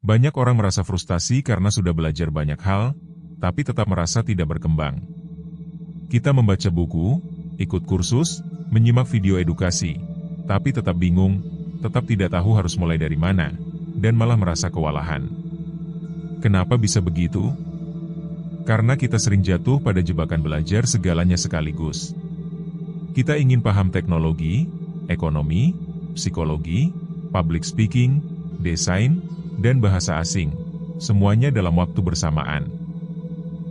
Banyak orang merasa frustasi karena sudah belajar banyak hal, tapi tetap merasa tidak berkembang. Kita membaca buku, ikut kursus, menyimak video edukasi, tapi tetap bingung, tetap tidak tahu harus mulai dari mana, dan malah merasa kewalahan. Kenapa bisa begitu? Karena kita sering jatuh pada jebakan belajar segalanya sekaligus. Kita ingin paham teknologi, ekonomi, psikologi, public speaking, desain, dan bahasa asing, semuanya dalam waktu bersamaan.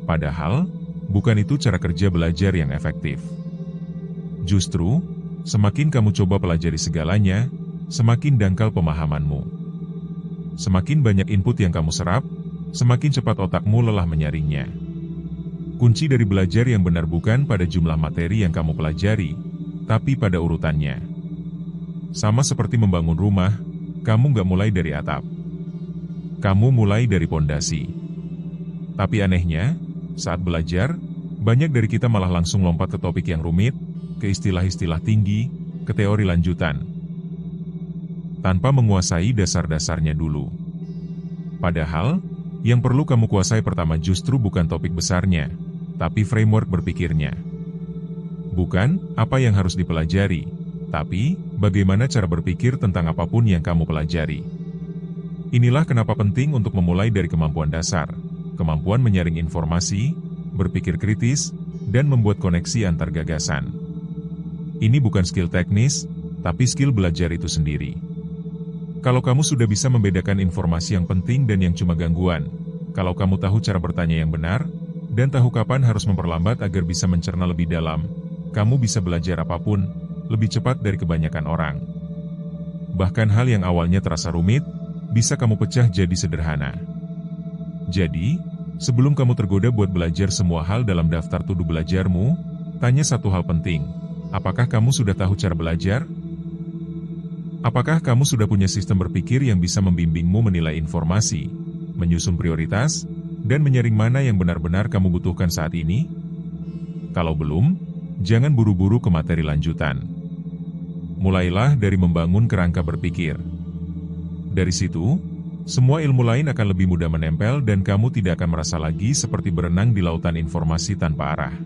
Padahal, bukan itu cara kerja belajar yang efektif. Justru, semakin kamu coba pelajari segalanya, semakin dangkal pemahamanmu. Semakin banyak input yang kamu serap, semakin cepat otakmu lelah menyaringnya. Kunci dari belajar yang benar bukan pada jumlah materi yang kamu pelajari, tapi pada urutannya. Sama seperti membangun rumah, kamu nggak mulai dari atap. Kamu mulai dari pondasi. Tapi anehnya, saat belajar, banyak dari kita malah langsung lompat ke topik yang rumit, ke istilah-istilah tinggi, ke teori lanjutan, tanpa menguasai dasar-dasarnya dulu. Padahal, yang perlu kamu kuasai pertama justru bukan topik besarnya, tapi framework berpikirnya. Bukan apa yang harus dipelajari, tapi bagaimana cara berpikir tentang apapun yang kamu pelajari. Inilah kenapa penting untuk memulai dari kemampuan dasar, kemampuan menyaring informasi, berpikir kritis, dan membuat koneksi antar gagasan. Ini bukan skill teknis, tapi skill belajar itu sendiri. Kalau kamu sudah bisa membedakan informasi yang penting dan yang cuma gangguan, kalau kamu tahu cara bertanya yang benar, dan tahu kapan harus memperlambat agar bisa mencerna lebih dalam, kamu bisa belajar apapun, lebih cepat dari kebanyakan orang. Bahkan hal yang awalnya terasa rumit, bisa kamu pecah jadi sederhana. Jadi, sebelum kamu tergoda buat belajar semua hal dalam daftar to-do belajarmu, tanya satu hal penting. Apakah kamu sudah tahu cara belajar? Apakah kamu sudah punya sistem berpikir yang bisa membimbingmu menilai informasi, menyusun prioritas, dan menyaring mana yang benar-benar kamu butuhkan saat ini? Kalau belum, jangan buru-buru ke materi lanjutan. Mulailah dari membangun kerangka berpikir. Dari situ, semua ilmu lain akan lebih mudah menempel dan kamu tidak akan merasa lagi seperti berenang di lautan informasi tanpa arah.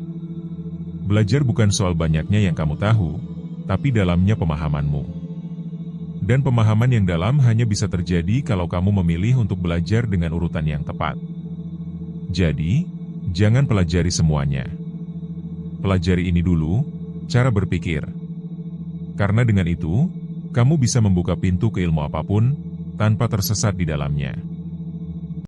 Belajar bukan soal banyaknya yang kamu tahu, tapi dalamnya pemahamanmu. Dan pemahaman yang dalam hanya bisa terjadi kalau kamu memilih untuk belajar dengan urutan yang tepat. Jadi, jangan pelajari semuanya. Pelajari ini dulu, cara berpikir. Karena dengan itu, kamu bisa membuka pintu ke ilmu apapun, tanpa tersesat di dalamnya.